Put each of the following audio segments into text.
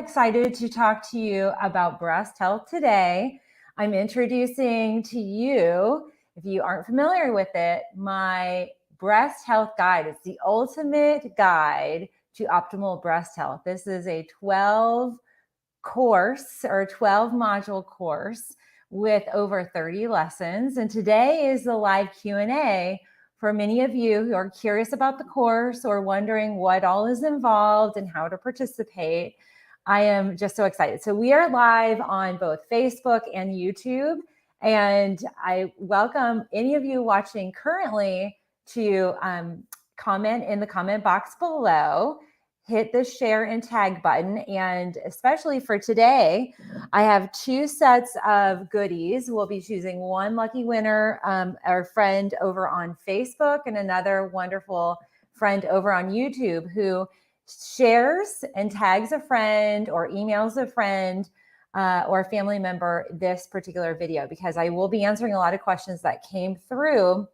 excited to talk to you about breast health today. I'm introducing to you, if you aren't familiar with it, my breast health guide. It's the ultimate guide to optimal breast health. This is a 12 course or 12 module course with over 30 lessons. And today is the live Q&A for many of you who are curious about the course or wondering what all is involved and how to participate. I am just so excited. So we are live on both Facebook and YouTube, and I welcome any of you watching currently to comment in the comment box below. Hit the share and tag button. And especially for today, I have two sets of goodies. We'll be choosing one lucky winner, our friend over on Facebook, and another wonderful friend over on YouTube who shares and tags a friend or emails a friend or a family member this particular video, because I will be answering a lot of questions that came through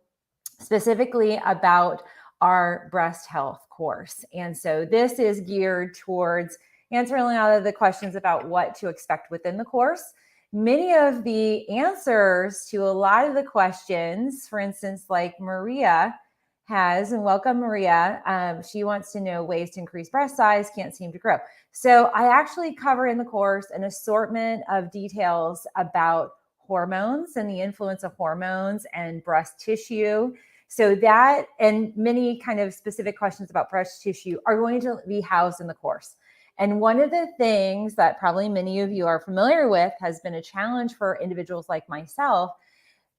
specifically about our breast health course. And so this is geared towards answering a lot of the questions about what to expect within the course. Many of the answers to a lot of the questions, for instance, like Maria has, and welcome Maria, she wants to know ways to increase breast size, can't seem to grow. So I actually cover in the course an assortment of details about hormones and the influence of hormones and breast tissue. So that and many kind of specific questions about breast tissue are going to be housed in the course. And one of the things that probably many of you are familiar with has been a challenge for individuals like myself.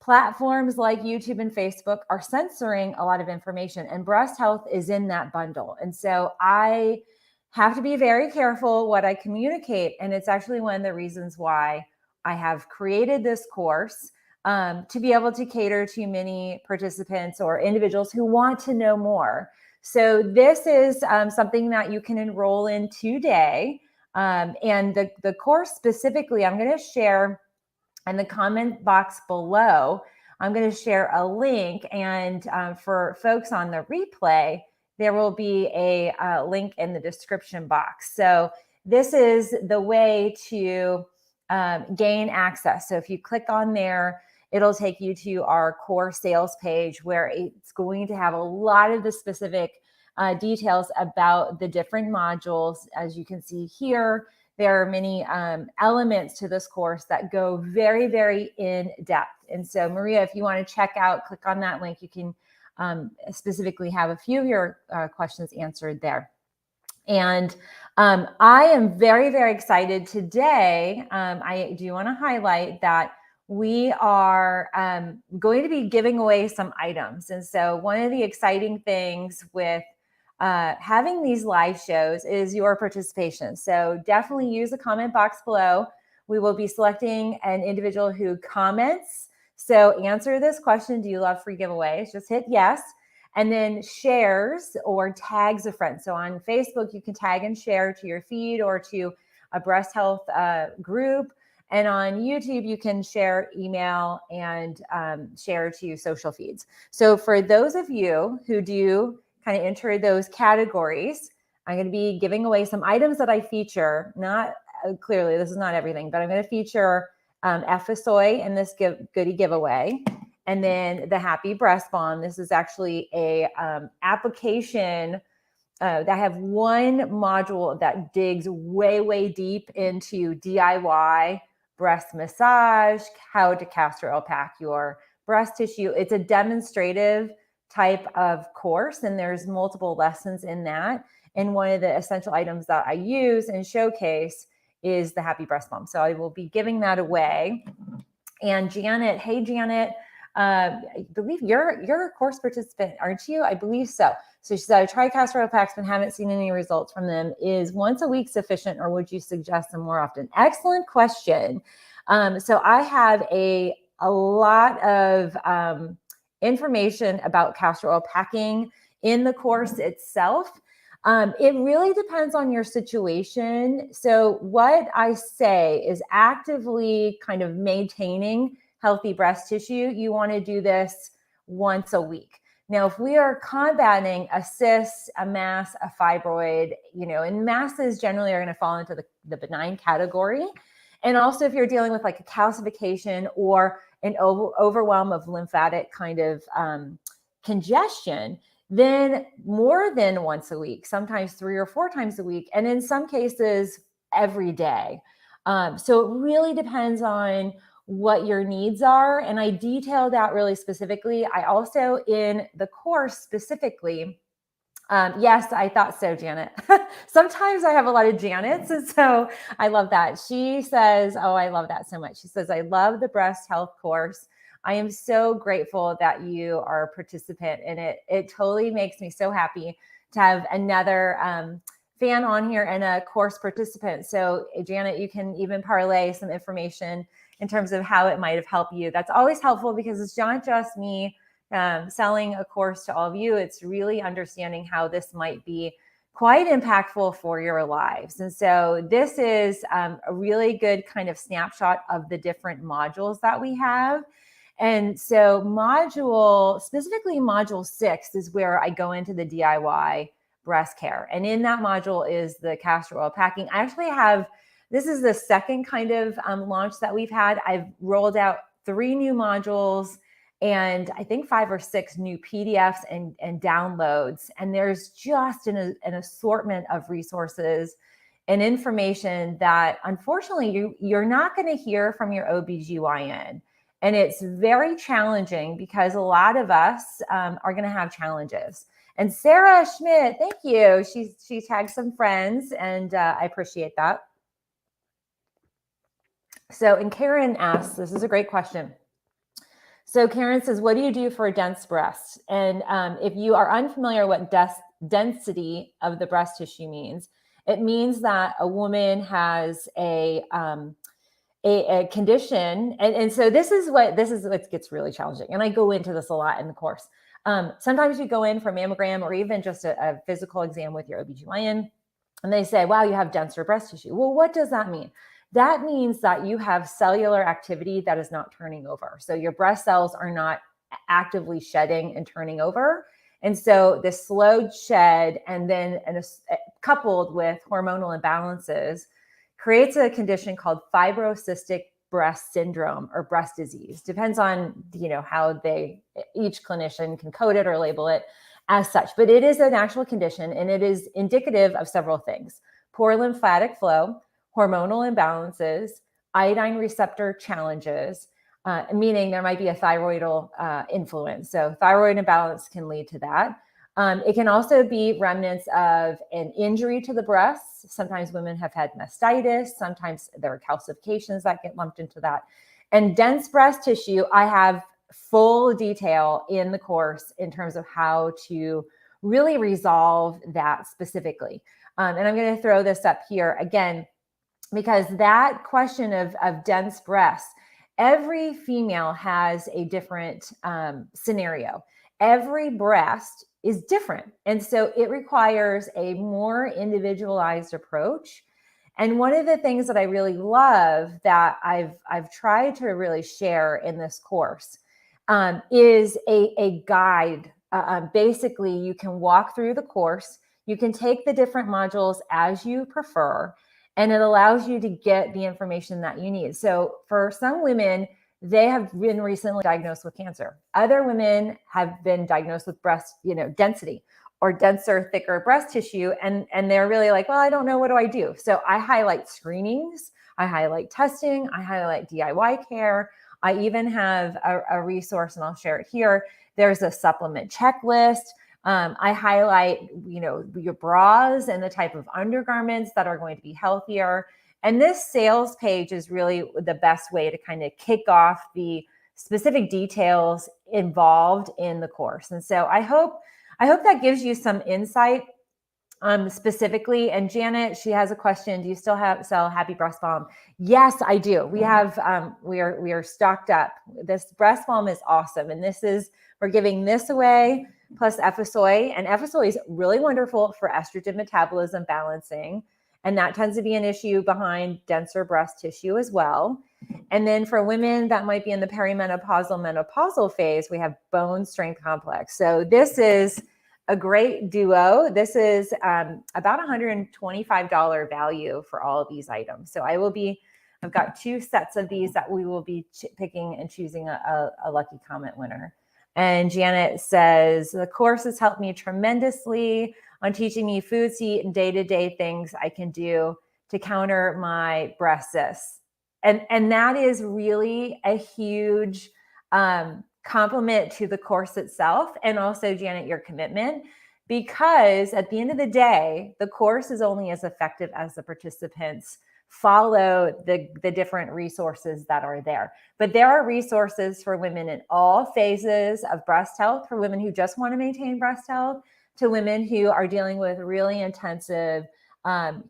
Platforms like YouTube and Facebook are censoring a lot of information, and breast health is in that bundle. And so I have to be very careful what I communicate. And it's actually one of the reasons why I have created this course. To be able to cater to many participants or individuals who want to know more. So this is something that you can enroll in today. And the course specifically, I'm going to share in the comment box below, I'm going to share a link. And for folks on the replay, there will be a link in the description box. So this is the way to gain access. So if you click on there, it'll take you to our core sales page where it's going to have a lot of the specific details about the different modules. As you can see here, there are many elements to this course that go very, very in depth. And so Maria, if you want to check out, click on that link, you can specifically have a few of your questions answered there. And I am very, very excited today. I do want to highlight that we are going to be giving away some items. And so one of the exciting things with having these live shows is your participation. So definitely use the comment box below. We will be selecting an individual who comments. So answer this question, do you love free giveaways? Just hit yes. And then shares or tags a friend. So on Facebook, you can tag and share to your feed or to a breast health group. And on YouTube, you can share, email, and share to social feeds. So for those of you who do kind of enter those categories, I'm going to be giving away some items that I feature. Not clearly, this is not everything, but I'm going to feature FSOI in this goodie giveaway. And then the Happy Breast Balm. This is actually a application that I have one module that digs way, way deep into DIY breast massage, how to castor oil pack your breast tissue. It's a demonstrative type of course, and there's multiple lessons in that. And one of the essential items that I use and showcase is the Happy Breast Balm. So I will be giving that away. And Janet, hey Janet, I believe you're a course participant, aren't you? I believe so. So she said, I tried castor oil packs but haven't seen any results from them. Is once a week sufficient, or would you suggest them more often? Excellent question. So I have a lot of information about castor oil packing in the course itself. It really depends on your situation. So what I say is actively kind of maintaining healthy breast tissue. You want to do this once a week. Now, if we are combating a cyst, a mass, a fibroid, and masses generally are going to fall into the benign category. And also if you're dealing with like a calcification or an overwhelm of lymphatic kind of congestion, then more than once a week, sometimes 3 or 4 times a week, and in some cases every day. So it really depends on what your needs are. And I detailed out really specifically. I also, in the course specifically, yes, I thought so, Janet. Sometimes I have a lot of Janets, and so I love that. She says, oh, I love that so much. She says, I love the breast health course. I am so grateful that you are a participant in it. It totally makes me so happy to have another fan on here and a course participant. So Janet, you can even parlay some information in terms of how it might have helped you. That's always helpful because it's not just me selling a course to all of you. It's really understanding how this might be quite impactful for your lives. And so this is a really good kind of snapshot of the different modules that we have. And so specifically module 6 is where I go into the DIY breast care. And in that module is the castor oil packing. I actually this is the second kind of launch that we've had. I've rolled out 3 new modules and I think 5 or 6 new PDFs and downloads. And there's just an assortment of resources and information that unfortunately you're not going to hear from your OBGYN. And it's very challenging because a lot of us are going to have challenges. And Sarah Schmidt, thank you. She tagged some friends and I appreciate that. So, and Karen asks, this is a great question. So Karen says, what do you do for a dense breast? And if you are unfamiliar what density of the breast tissue means, it means that a woman has a condition. And so this is what gets really challenging. And I go into this a lot in the course. Sometimes you go in for a mammogram or even just a physical exam with your OBGYN and they say, wow, you have denser breast tissue. Well, what does that mean? That means that you have cellular activity that is not turning over. So your breast cells are not actively shedding and turning over. And so this slowed shed and then coupled with hormonal imbalances creates a condition called fibrocystic breast syndrome or breast disease. Depends on, how each clinician can code it or label it as such. But it is an actual condition and it is indicative of several things: poor lymphatic flow, hormonal imbalances, iodine receptor challenges, meaning there might be a thyroidal influence. So thyroid imbalance can lead to that. It can also be remnants of an injury to the breasts. Sometimes women have had mastitis. Sometimes there are calcifications that get lumped into that. And dense breast tissue, I have full detail in the course in terms of how to really resolve that specifically. And I'm going to throw this up here again, because that question of dense breasts, every female has a different scenario. Every breast is different. And so it requires a more individualized approach. And one of the things that I really love that I've tried to really share in this course is a guide. Basically, you can walk through the course. You can take the different modules as you prefer. And it allows you to get the information that you need. So for some women, they have been recently diagnosed with cancer. Other women have been diagnosed with breast, density or denser, thicker breast tissue. And they're really like, well, I don't know, what do I do? So I highlight screenings, I highlight testing, I highlight DIY care. I even have a resource, and I'll share it here. There's a supplement checklist. I highlight, your bras and the type of undergarments that are going to be healthier. And this sales page is really the best way to kind of kick off the specific details involved in the course. And so I hope that gives you some insight specifically. And Janet, she has a question. Do you still sell Happy Breast Balm? Yes, I do. We have, we are stocked up. This breast balm is awesome. And we're giving this away plus FSOI. And FSOI is really wonderful for estrogen metabolism balancing. And that tends to be an issue behind denser breast tissue as well. And then for women that might be in the perimenopausal, menopausal phase, we have bone strength complex. So this is a great duo. This is about $125 value for all of these items. So I've got 2 sets of these that we will be picking and choosing a lucky comment winner. And Janet says, the course has helped me tremendously on teaching me foods to eat and day-to-day things I can do to counter my breast cysts. And that is really a huge compliment to the course itself, and also, Janet, your commitment, because at the end of the day, the course is only as effective as the participants follow the different resources that are there. But there are resources for women in all phases of breast health, for women who just want to maintain breast health, to women who are dealing with really intensive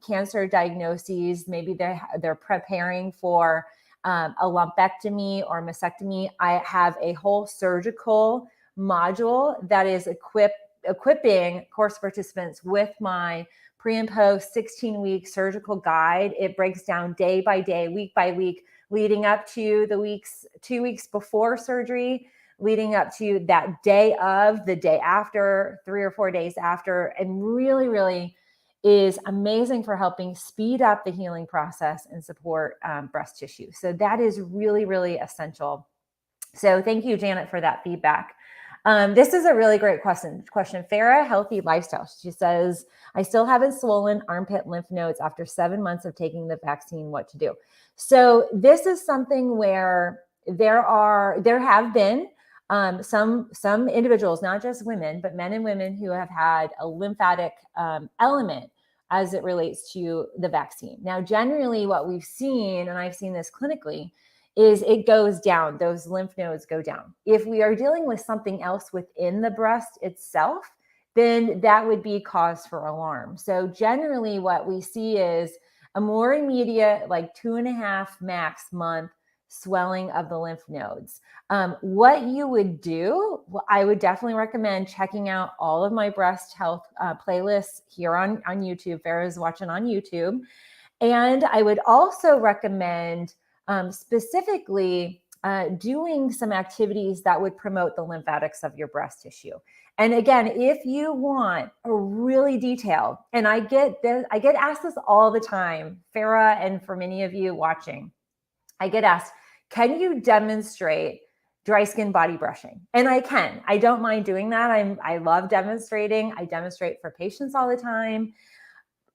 cancer diagnoses. Maybe they're preparing for a lumpectomy or mastectomy. I have a whole surgical module that is equipping course participants with my pre and post 16-week surgical guide. It breaks down day by day, week by week, leading up to the 2 weeks before surgery, leading up to that day of, the day after, 3 or 4 days after, and really, really is amazing for helping speed up the healing process and support breast tissue. So that is really, really essential. So thank you, Janet, for that feedback. This is a really great question. Farah, healthy lifestyle. She says, I still haven't swollen armpit lymph nodes after 7 months of taking the vaccine. What to do? So this is something where there have been some individuals, not just women, but men and women who have had a lymphatic element as it relates to the vaccine. Now, generally what we've seen, and I've seen this clinically, is it goes down. Those lymph nodes go down. If we are dealing with something else within the breast itself, then that would be cause for alarm. So generally what we see is a more immediate, like 2.5 max month swelling of the lymph nodes. What you would do, well, I would definitely recommend checking out all of my breast health playlists here on YouTube. Farah's watching on YouTube. And I would also recommend specifically doing some activities that would promote the lymphatics of your breast tissue. And again, if you want a really detailed, and I get asked this all the time, Farah, and for many of you watching, I get asked, can you demonstrate dry skin body brushing? And I can. I don't mind doing that. I love demonstrating. I demonstrate for patients all the time.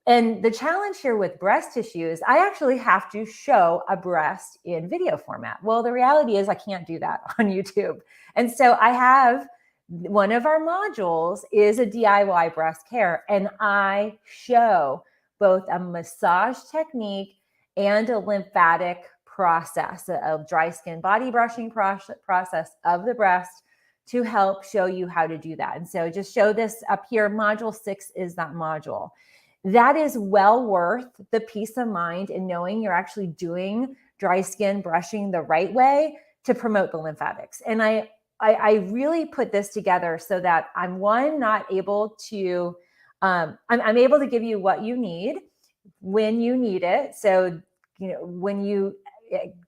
And the challenge here with breast tissue is I actually have to show a breast in video format. Well, the reality is I can't do that on YouTube. And so I have one of our modules is a DIY breast care, and I show both a massage technique and a lymphatic process, a dry skin body brushing process of the breast to help show you how to do that. And so just show this up here. Module 6 is that module. That is well worth the peace of mind in knowing you're actually doing dry skin brushing the right way to promote the lymphatics. And I really put this together so that I'm not able to, I'm able to give you what you need when you need it. So, when you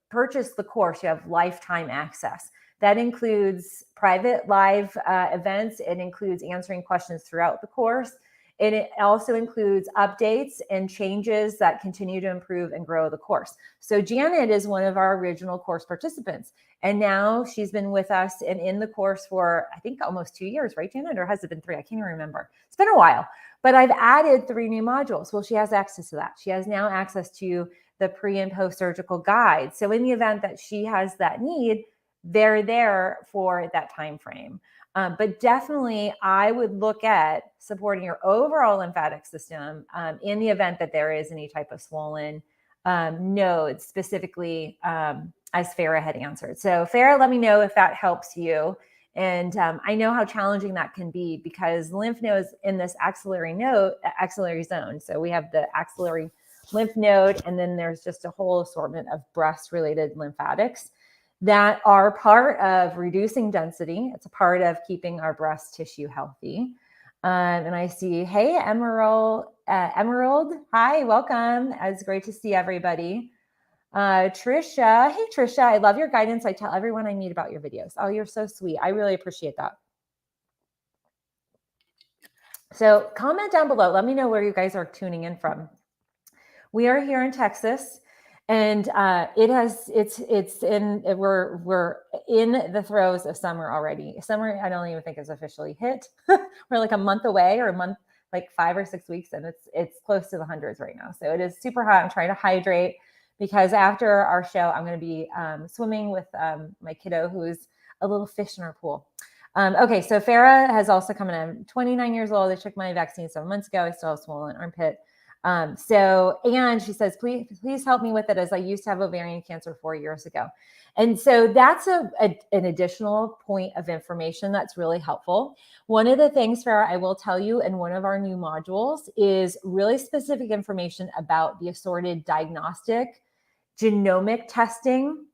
purchase the course, you have lifetime access. That includes private live events. It includes answering questions throughout the course. And it also includes updates and changes that continue to improve and grow the course. So Janet is one of our original course participants. And now she's been with us and in the course for, I think, almost 2 years, right, Janet? Or has it been 3? I can't even remember. It's been a while. But I've added 3 new modules. Well, she has access to that. She has now access to the pre and post surgical guide. So in the event that she has that need, they're there for that time frame. But definitely, I would look at supporting your overall lymphatic system in the event that there is any type of swollen nodes, specifically as Farah had answered. So Farah, let me know if that helps you. And I know how challenging that can be because lymph nodes in this axillary zone. So we have the axillary lymph node, and then there's just a whole assortment of breast-related lymphatics that are part of reducing density. It's a part of keeping our breast tissue healthy. And I see, hey, Emerald, hi, welcome. It's great to see everybody. Trisha, hey, Trisha, I love your guidance. I tell everyone I meet about your videos. Oh, you're so sweet. I really appreciate that. So comment down below. Let me know where you guys are tuning in from. We are here in Texas, and we're in the throes of summer already. Summer, I don't even think is officially hit. We're like a month away, or a month, like 5 or 6 weeks, and it's close to the hundreds right now. So it is super hot. I'm trying to hydrate because after our show, I'm going to be swimming with my kiddo, who's a little fish in our pool. Okay, so Farah has also come in. I'm 29 years old. I took my vaccine 7 months ago. I still have swollen armpit. And she says, please help me with it, as I used to have ovarian cancer 4 years ago. And so that's an additional point of information that's really helpful. One of the things, Farah, I will tell you in one of our new modules is really specific information about the assorted diagnostic genomic testing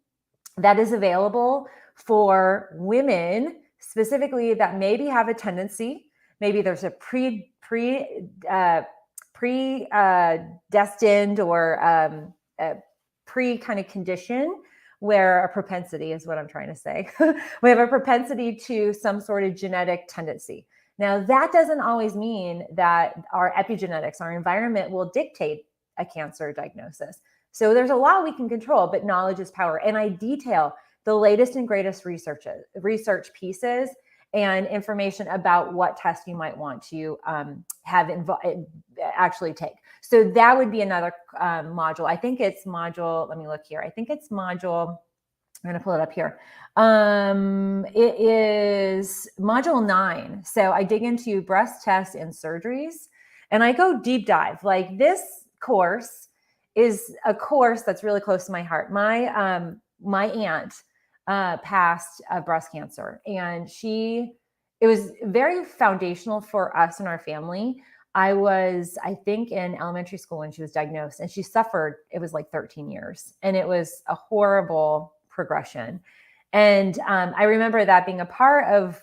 that is available for women specifically that maybe have a tendency, maybe there's a predestined or a pre kind of condition where a propensity is what I'm trying to say. We have a propensity to some sort of genetic tendency. Now, that doesn't always mean that our epigenetics, our environment, will dictate a cancer diagnosis. So there's a lot we can control, but knowledge is power. And I detail the latest and greatest research pieces and information about what test you might want to actually take. So that would be another module. I think it's module, let me look here. I think it's module, I'm going to pull it up here. It is module 9. So I dig into breast tests and surgeries, and I go deep dive. Like, this course is a course that's really close to my heart. My aunt passed breast cancer, and it was very foundational for us and our family. I was, I think, in elementary school when she was diagnosed, and she suffered, it was like 13 years, and it was a horrible progression. And I remember that being a part of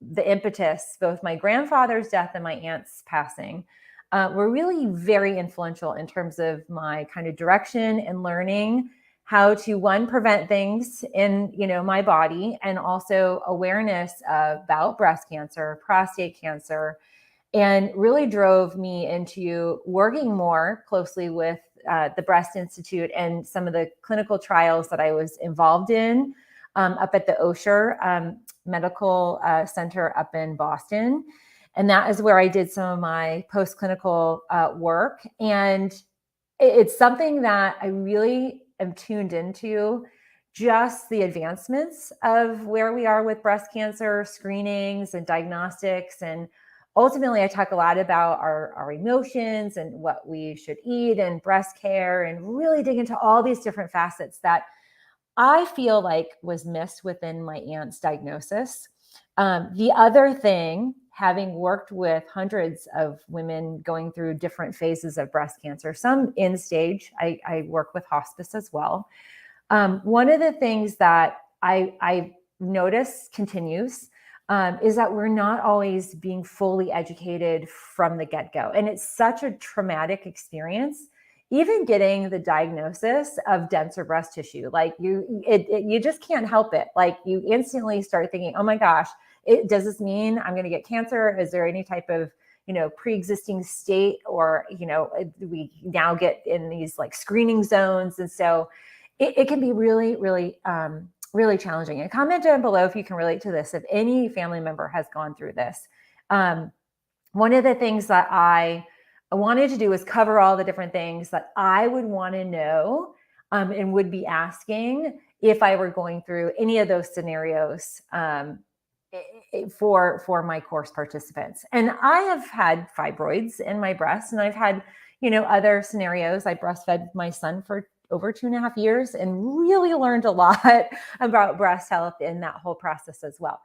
the impetus. Both my grandfather's death and my aunt's passing were really very influential in terms of my kind of direction and learning how to, one, prevent things in, my body, and also awareness about breast cancer, prostate cancer, and really drove me into working more closely with the Breast Institute and some of the clinical trials that I was involved in up at the Osher Medical Center up in Boston. And that is where I did some of my post-clinical work. And it's something that I really am tuned into, just the advancements of where we are with breast cancer screenings and diagnostics. And ultimately, I talk a lot about our emotions and what we should eat and breast care, and really dig into all these different facets that I feel like was missed within my aunt's diagnosis. The other thing, having worked with hundreds of women going through different phases of breast cancer, some end stage, I work with hospice as well. One of the things that I notice continues is that we're not always being fully educated from the get-go. And it's such a traumatic experience, even getting the diagnosis of denser breast tissue. Like, you just can't help it. Like, you instantly start thinking, oh my gosh, does this mean I'm going to get cancer? Is there any type of, pre-existing state, or, we now get in these like screening zones. And so it can be really, really, really challenging. And comment down below if you can relate to this, if any family member has gone through this. One of the things that I wanted to do was cover all the different things that I would want to know and would be asking if I were going through any of those scenarios for my course participants. And I have had fibroids in my breast, and I've had, other scenarios. I breastfed my son for over 2.5 years and really learned a lot about breast health in that whole process as well.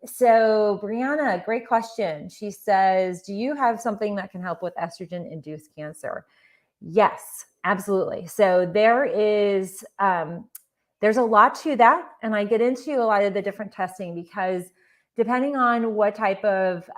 So Brianna, great question. She says, do you have something that can help with estrogen-induced cancer? Yes, absolutely. So there's a lot to that. And I get into a lot of the different testing because depending on what type of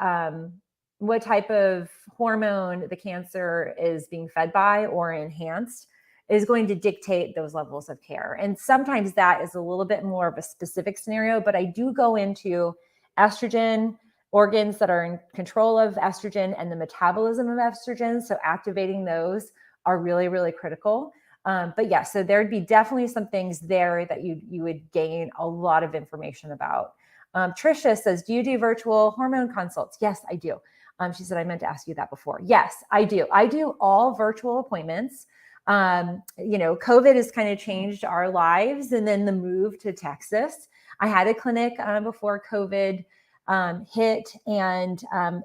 hormone the cancer is being fed by or enhanced, is going to dictate those levels of care. And sometimes that is a little bit more of a specific scenario, but I do go into estrogen, organs that are in control of estrogen and the metabolism of estrogen. So activating those are really, really critical. But yeah, so there'd be definitely some things there that you would gain a lot of information about. Trisha says, do you do virtual hormone consults? Yes, I do. She said, I meant to ask you that before. Yes, I do. I do all virtual appointments. COVID has kind of changed our lives, and then the move to Texas. I had a clinic before COVID hit, and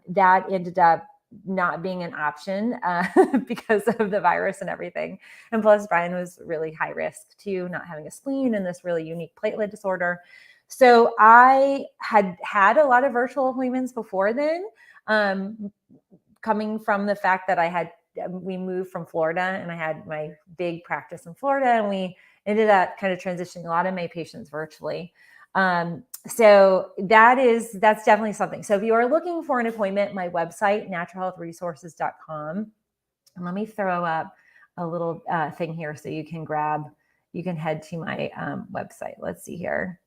that ended up not being an option because of the virus and everything. And plus, Brian was really high risk too, not having a spleen and this really unique platelet disorder. So I had a lot of virtual appointments before then, coming from the fact that we moved from Florida, and I had my big practice in Florida, and we ended up kind of transitioning a lot of my patients virtually. So that's definitely something. So if you are looking for an appointment, my website, naturalhealthresources.com, and let me throw up a little thing here so you can head to my website. Let's see here.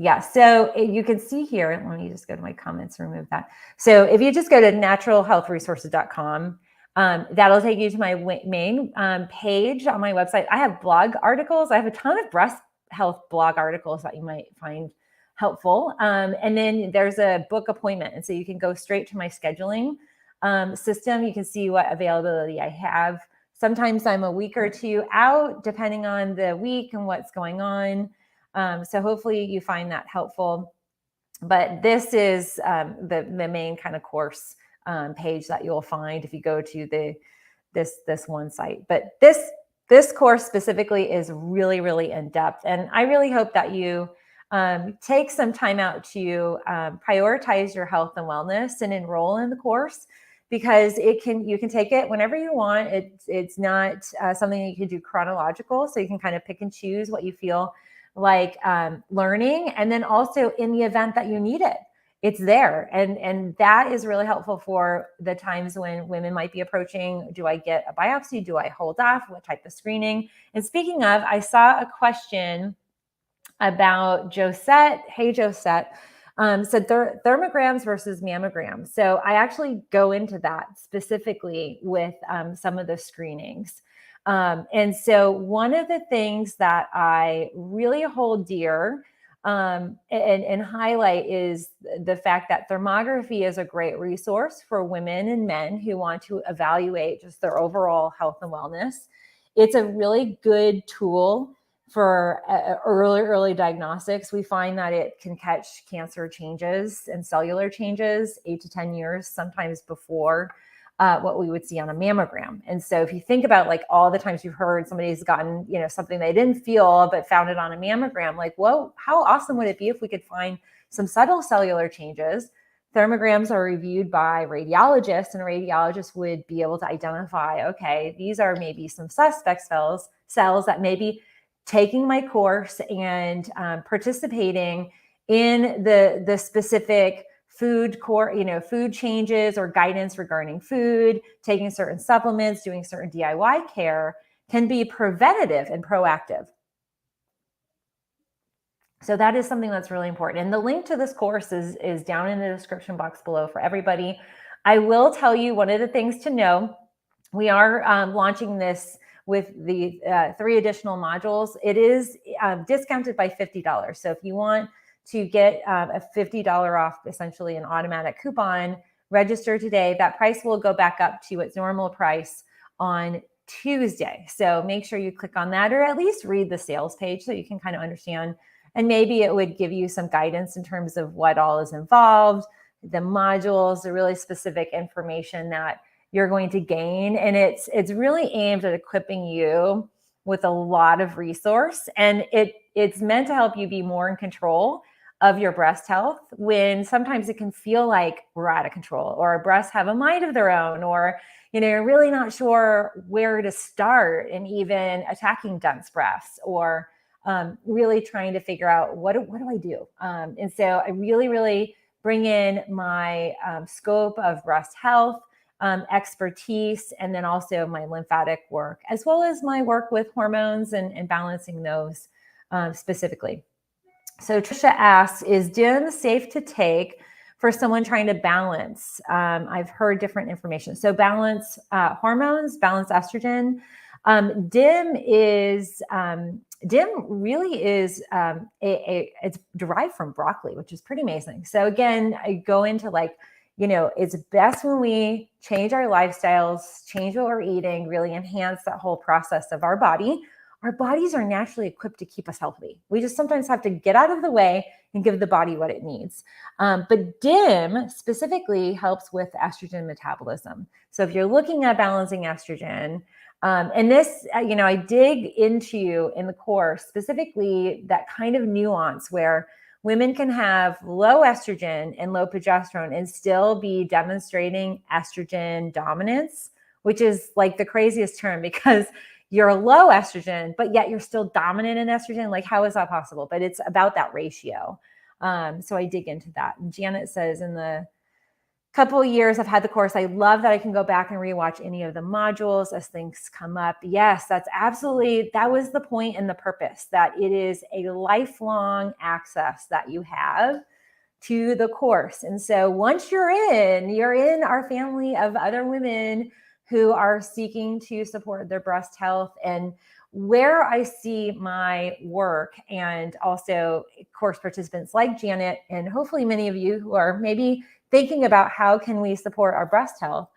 Yeah, so you can see here, let me just go to my comments and remove that. So if you just go to naturalhealthresources.com, that'll take you to my main page on my website. I have blog articles. I have a ton of breast health blog articles that you might find helpful. And then there's a book appointment. And so you can go straight to my scheduling system. You can see what availability I have. Sometimes I'm a week or two out, depending on the week and what's going on. So hopefully you find that helpful. But this is the main kind of course page that you'll find if you go to this one site. But this course specifically is really, really in depth. And I really hope that you take some time out to prioritize your health and wellness and enroll in the course, because you can take it whenever you want. It's not something that you can do chronological, so you can kind of pick and choose what you feel like learning. And then also in the event that you need it, it's there. And that is really helpful for the times when women might be approaching, do I get a biopsy? Do I hold off? What type of screening? And speaking of, I saw a question about Josette. Hey, Josette. Said thermograms versus mammograms. So I actually go into that specifically with some of the screenings. And so one of the things that I really hold dear and highlight is the fact that thermography is a great resource for women and men who want to evaluate just their overall health and wellness. It's a really good tool for early diagnostics. We find that it can catch cancer changes and cellular changes 8 to 10 years, sometimes before what we would see on a mammogram. And so if you think about like all the times you've heard somebody's gotten, something they didn't feel, but found it on a mammogram, like, whoa, how awesome would it be if we could find some subtle cellular changes? Thermograms are reviewed by radiologists, and a radiologist would be able to identify, okay, these are maybe some suspect cells that may be taking my course and participating in the specific food changes or guidance regarding food, taking certain supplements, doing certain DIY care can be preventative and proactive. So that is something that's really important. And the link to this course is down in the description box below for everybody. I will tell you one of the things to know. We are launching this with the 3 additional modules. It is discounted by $50. So if you want to get a $50 off, essentially an automatic coupon, register today. That price will go back up to its normal price on Tuesday. So make sure you click on that, or at least read the sales page so you can kind of understand. And maybe it would give you some guidance in terms of what all is involved, the modules, the really specific information that you're going to gain. And it's really aimed at equipping you with a lot of resource. And it's meant to help you be more in control of your breast health, when sometimes it can feel like we're out of control, or our breasts have a mind of their own, or you're really not sure where to start in even attacking dense breasts, or really trying to figure out what do I do? And so I really bring in my scope of breast health, expertise, and then also my lymphatic work, as well as my work with hormones and balancing those specifically. So Trisha asks, is DIM safe to take for someone trying to balance? I've heard different information. So balance hormones, balance estrogen. DIM really is it's derived from broccoli, which is pretty amazing. So again, I go into like, it's best when we change our lifestyles, change what we're eating, really enhance that whole process of our body. Our bodies are naturally equipped to keep us healthy. We just sometimes have to get out of the way and give the body what it needs. But DIM specifically helps with estrogen metabolism. So if you're looking at balancing estrogen, and this, I dig into in the course specifically that kind of nuance where women can have low estrogen and low progesterone and still be demonstrating estrogen dominance, which is like the craziest term because you're low estrogen, but yet you're still dominant in estrogen. Like, how is that possible? But it's about that ratio. So I dig into that. And Janet says, in the couple of years I've had the course, I love that I can go back and rewatch any of the modules as things come up. Yes, that was the point and the purpose, that it is a lifelong access that you have to the course. And so once you're in our family of other women who are seeking to support their breast health. And where I see my work, and also course participants like Janet, and hopefully many of you who are maybe thinking about how can we support our breast health.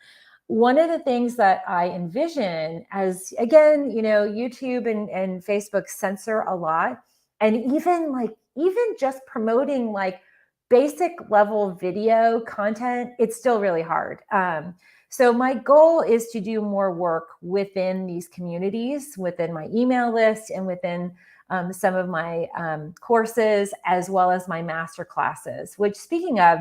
One of the things that I envision, as again, YouTube and Facebook censor a lot, and even just promoting like basic level video content, it's still really hard. So my goal is to do more work within these communities, within my email list, and within some of my courses, as well as my master classes, which, speaking of,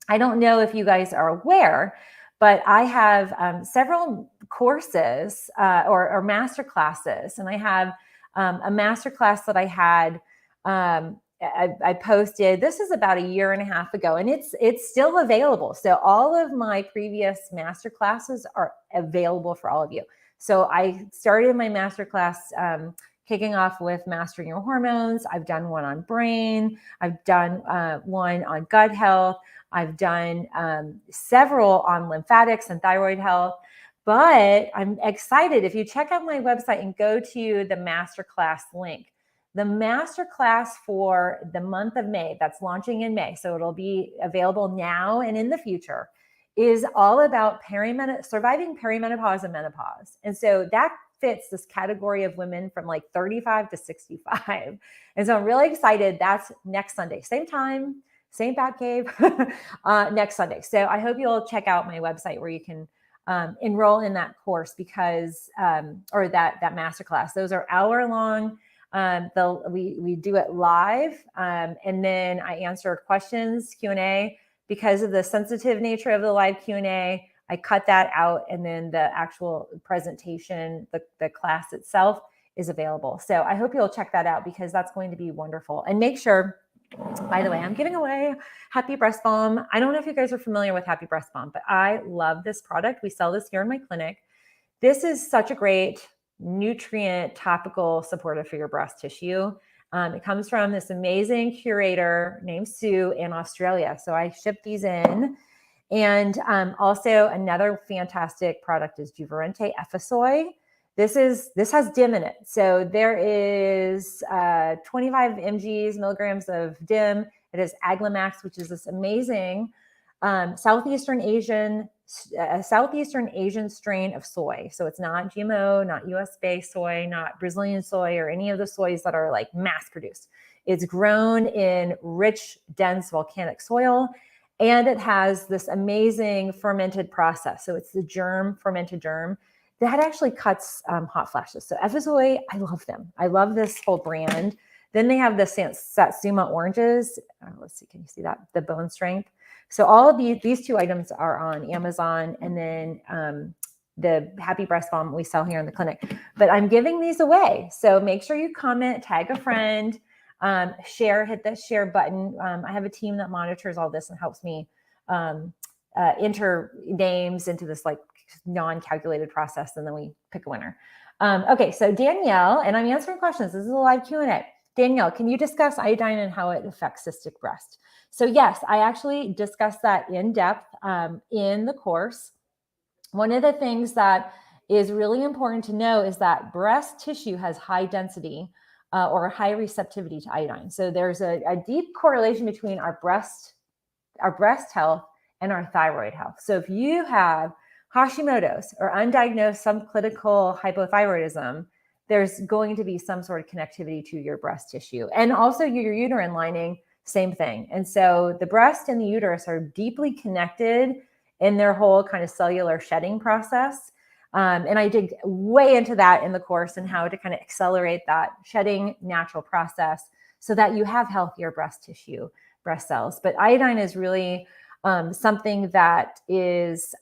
I don't know if you guys are aware, but I have several courses or master classes. And I have a master class that I had I posted. This is about a year and a half ago, and it's still available. So all of my previous master classes are available for all of you. So I started my master class kicking off with mastering your hormones. I've done one on brain. I've done one on gut health. I've done several on lymphatics and thyroid health. But I'm excited. If you check out my website and go to the masterclass link, the masterclass for the month of May, that's launching in May, so it'll be available now and in the future, is all about surviving perimenopause and menopause. And so that fits this category of women from like 35 to 65. And so I'm really excited. That's next Sunday, same time, same Bat Cave, next Sunday. So I hope you'll check out my website where you can enroll in that course, because, or that masterclass. Those are hour-long. We do it live, and then I answer questions, Q&A. Because of the sensitive nature of the live Q&A, I cut that out, and then the actual presentation, the class itself, is available. So I hope you'll check that out, because that's going to be wonderful. And make sure, by the way, I'm giving away Happy Breast Balm. I don't know if you guys are familiar with Happy Breast Balm, but I love this product. We sell this here in my clinic. This is such a great nutrient topical supportive for your breast tissue. It comes from this amazing curator named Sue in Australia. So I ship these in. And also another fantastic product is Juvarente Effisoy. This has DIM in it. So there is 25 milligrams of DIM. It is Aglamax, which is this amazing Southeastern Asian strain of soy. So it's not GMO, not US-based soy, not Brazilian soy, or any of the soys that are like mass produced. It's grown in rich, dense volcanic soil, and it has this amazing fermented process. So it's the fermented germ that actually cuts hot flashes. So Effisoy, I love them. I love this whole brand. Then they have the Satsuma oranges. Let's see, can you see that? The bone strength. So all of these two items are on Amazon. And then the Happy Breast Balm we sell here in the clinic. But I'm giving these away. So make sure you comment, tag a friend, share, hit the share button. I have a team that monitors all this and helps me enter names into this like non-calculated process, and then we pick a winner. Okay, so Danielle, and I'm answering questions. This is a live Q&A. Danielle, can you discuss iodine and how it affects cystic breast? So yes, I actually discussed that in depth in the course. One of the things that is really important to know is that breast tissue has high density or high receptivity to iodine. So there's a deep correlation between our breast health and our thyroid health. So if you have Hashimoto's or undiagnosed subclinical hypothyroidism, there's going to be some sort of connectivity to your breast tissue, and also your uterine lining, same thing. And so the breast and the uterus are deeply connected in their whole kind of cellular shedding process. And I dig way into that in the course and how to kind of accelerate that shedding natural process so that you have healthier breast tissue, breast cells. But iodine is really something that is,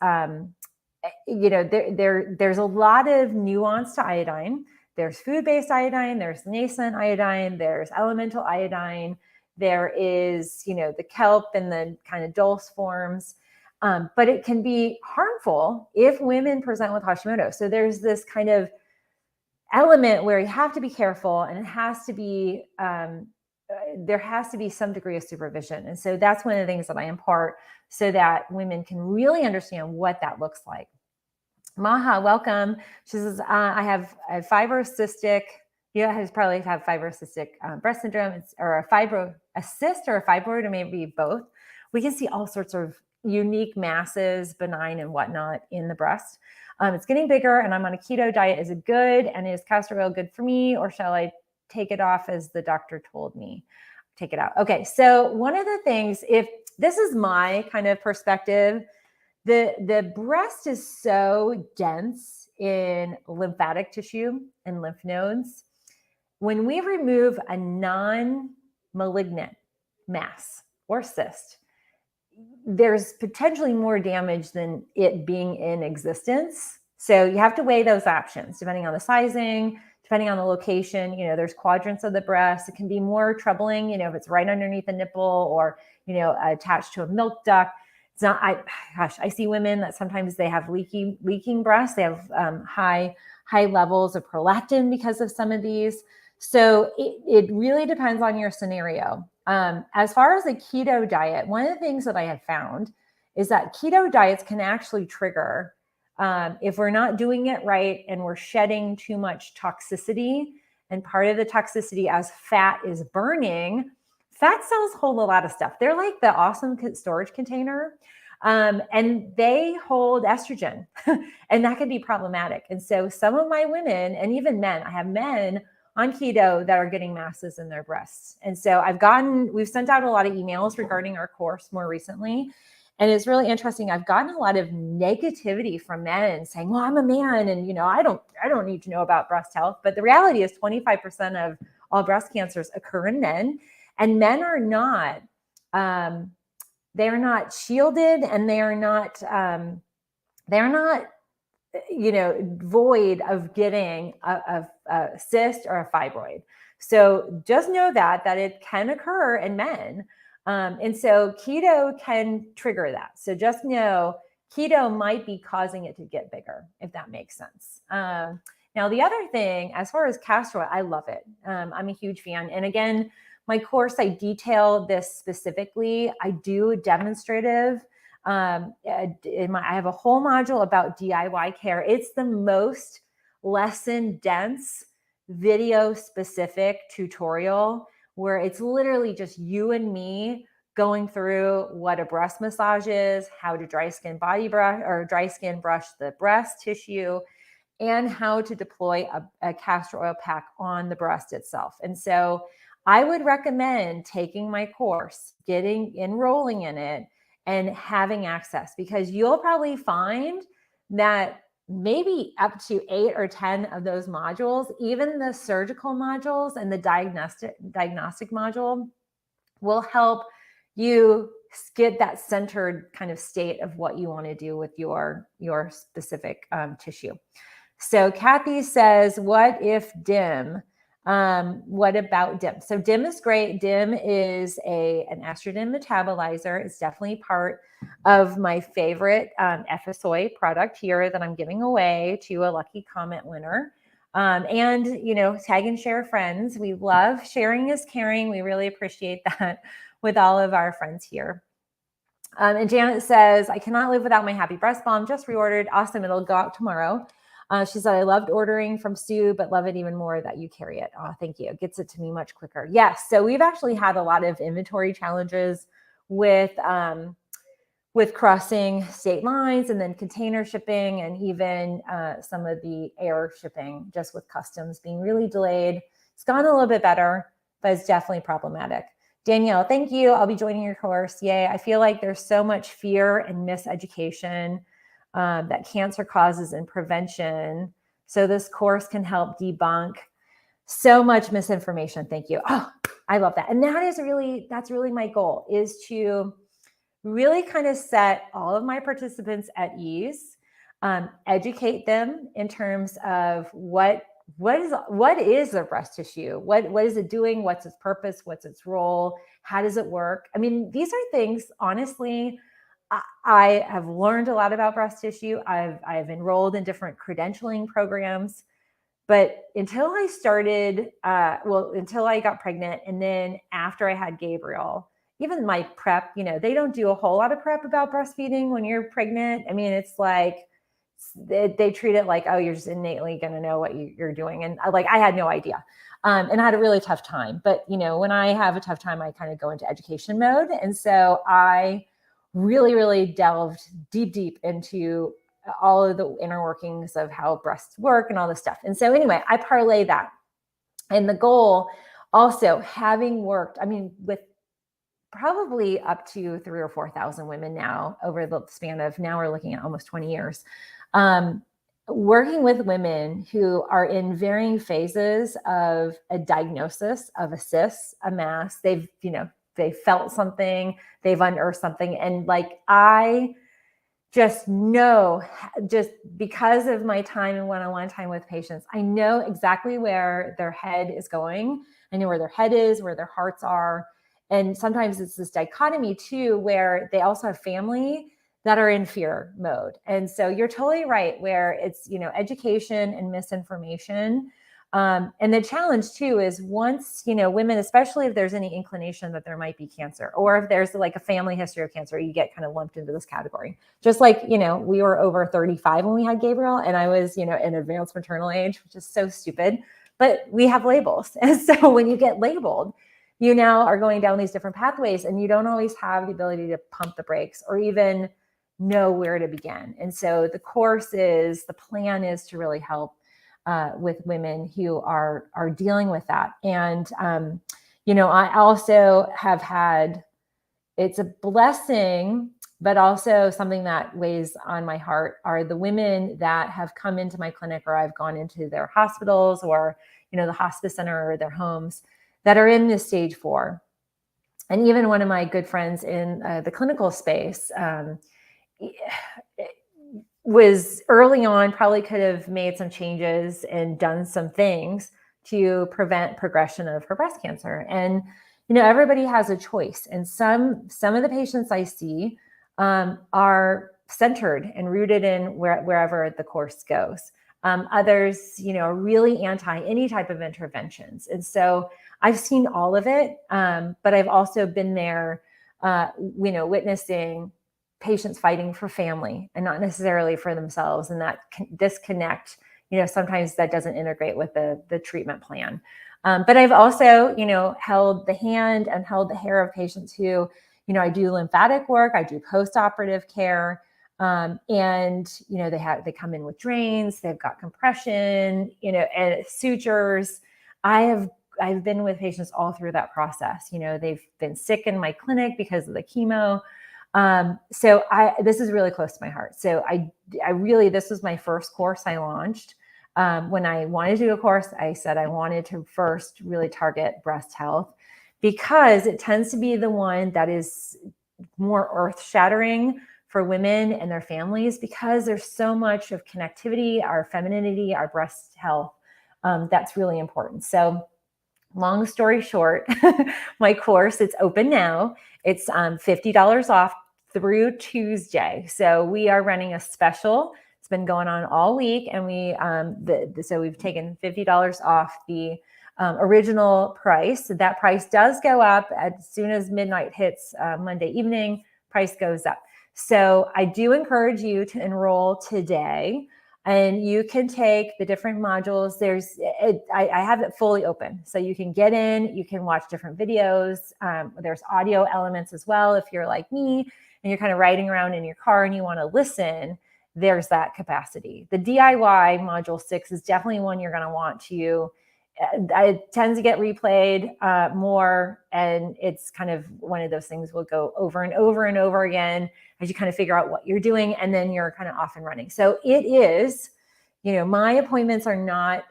there's a lot of nuance to iodine. There's food-based iodine, there's nascent iodine, there's elemental iodine, there is, the kelp and the kind of dulse forms. But it can be harmful if women present with Hashimoto. So there's this kind of element where you have to be careful, and it has to be, there has to be some degree of supervision. And so that's one of the things that I impart so that women can really understand what that looks like. Maha, welcome. She says, I have a fibrocystic, probably have fibrocystic breast syndrome, or a cyst or a fibroid, or maybe both. We can see all sorts of unique masses, benign and whatnot, in the breast. It's getting bigger, and I'm on a keto diet. Is it good? And is castor oil good for me, or shall I take it off as the doctor told me? Take it out. Okay, so one of the things, if this is my kind of perspective, the breast is so dense in lymphatic tissue and lymph nodes. When we remove a non-malignant mass or cyst, there's potentially more damage than it being in existence. So you have to weigh those options depending on the sizing, depending on the location. There's quadrants of the breast. It can be more troubling, if it's right underneath the nipple or, attached to a milk duct. It's not, I see women that sometimes they have leaking breasts. They have high levels of prolactin because of some of these. So it really depends on your scenario. As far as the keto diet, one of the things that I have found is that keto diets can actually trigger, if we're not doing it right and we're shedding too much toxicity. And part of the toxicity, as fat is burning, fat cells hold a lot of stuff. They're like the awesome storage container, and they hold estrogen, and that can be problematic. And so some of my women, and even men, I have men on keto that are getting masses in their breasts. And so we've sent out a lot of emails regarding our course more recently. And it's really interesting. I've gotten a lot of negativity from men saying, well, I'm a man, and, I don't need to know about breast health. But the reality is 25% of all breast cancers occur in men, and men are not, they're not shielded, and they're not void of getting a cyst or a fibroid. So just know that it can occur in men. And so keto can trigger that. So just know keto might be causing it to get bigger, if that makes sense. Now, the other thing, as far as castor oil, I love it. I'm a huge fan. And again, my course, I detail this specifically. I do demonstrative. I have a whole module about DIY care. It's the most lesson dense, video specific tutorial where it's literally just you and me going through what a breast massage is, how to dry skin brush the breast tissue, and how to deploy a castor oil pack on the breast itself. And so I would recommend taking my course, enrolling in it, and having access, because you'll probably find that maybe up to 8 or 10 of those modules, even the surgical modules and the diagnostic module, will help you get that centered kind of state of what you want to do with your specific tissue. So Kathy says, what if DIM? What about DIM? So DIM is great. DIM is an estrogen metabolizer. It's definitely part of my favorite FSOI product here that I'm giving away to a lucky comment winner. And, tag and share friends. We love sharing is caring. We really appreciate that with all of our friends here. And Janet says, I cannot live without my Happy Breast Balm. Just reordered. Awesome. It'll go out tomorrow. She said, I loved ordering from Sue, but love it even more that you carry it. Oh, thank you. It gets it to me much quicker. Yes. So we've actually had a lot of inventory challenges with crossing state lines and then container shipping and even some of the air shipping just with customs being really delayed. It's gone a little bit better, but it's definitely problematic. Danielle, thank you. I'll be joining your course. Yay. I feel like there's so much fear and miseducation that cancer causes in prevention. So this course can help debunk so much misinformation. Thank you. Oh, I love that. And that's really my goal, is to really kind of set all of my participants at ease, educate them in terms of what is a breast tissue? What is it doing? What's its purpose? What's its role? How does it work? I mean, these are things, honestly, I have learned a lot about breast tissue. I've enrolled in different credentialing programs, but until I started, until I got pregnant, and then after I had Gabriel, even my prep, they don't do a whole lot of prep about breastfeeding when you're pregnant. I mean, it's like, they treat it like, oh, you're just innately going to know what you're doing. And I had no idea. And I had a really tough time. But, when I have a tough time, I kind of go into education mode. And so I really, really delved deep into all of the inner workings of how breasts work and all this stuff. And so anyway, I parlay that. And the goal also, having worked, with probably up to 3,000 or 4,000 women now over the span of, now we're looking at almost 20 years, working with women who are in varying phases of a diagnosis of a cyst, a mass. They've felt something, they've unearthed something. And I just know, just because of my time and one-on-one time with patients, I know exactly where their head is going. I know where their head is, where their hearts are. And sometimes it's this dichotomy too, where they also have family that are in fear mode. And so you're totally right, where it's, education and misinformation. And the challenge too is once, women, especially if there's any inclination that there might be cancer, or if there's a family history of cancer, you get kind of lumped into this category. Just like, we were over 35 when we had Gabriel, and I was, in advanced maternal age, which is so stupid, but we have labels. And so when you get labeled, you now are going down these different pathways, and you don't always have the ability to pump the brakes or even know where to begin. And so the plan is to really help with women who are dealing with that. And, I also have had, it's a blessing, but also something that weighs on my heart, are the women that have come into my clinic, or I've gone into their hospitals, or, the hospice center, or their homes, that are in this stage 4. And even one of my good friends in the clinical space was early on, probably could have made some changes and done some things to prevent progression of her breast cancer. And, everybody has a choice. And some of the patients I see are centered and rooted in wherever the course goes. Others, are really anti any type of interventions. And so I've seen all of it, but I've also been there, witnessing patients fighting for family and not necessarily for themselves. And that disconnect, sometimes that doesn't integrate with the treatment plan. But I've also, held the hand and held the hair of patients who, I do lymphatic work, I do post-operative care. And, they come in with drains, they've got compression, and sutures. I've been with patients all through that process. They've been sick in my clinic because of the chemo. So this is really close to my heart. So this was my first course I launched. When I wanted to do a course, I said I wanted to first really target breast health, because it tends to be the one that is more earth-shattering for women and their families, because there's so much of connectivity, our femininity, our breast health. That's really important. So long story short, my course, it's open now. It's $50 off through Tuesday. So we are running a special. It's been going on all week, and so we've taken $50 off the original price. That price does go up as soon as midnight hits Monday evening. Price goes up. So I do encourage you to enroll today, and you can take the different modules. I have it fully open, so you can get in, you can watch different videos. There's audio elements as well. If you're like me and you're kind of riding around in your car and you want to listen, there's that capacity. The DIY module 6 is definitely one you're going to want to. It tends to get replayed more, and it's kind of one of those things we'll go over and over and over again as you kind of figure out what you're doing, and then you're kind of off and running. So it is, my appointments are not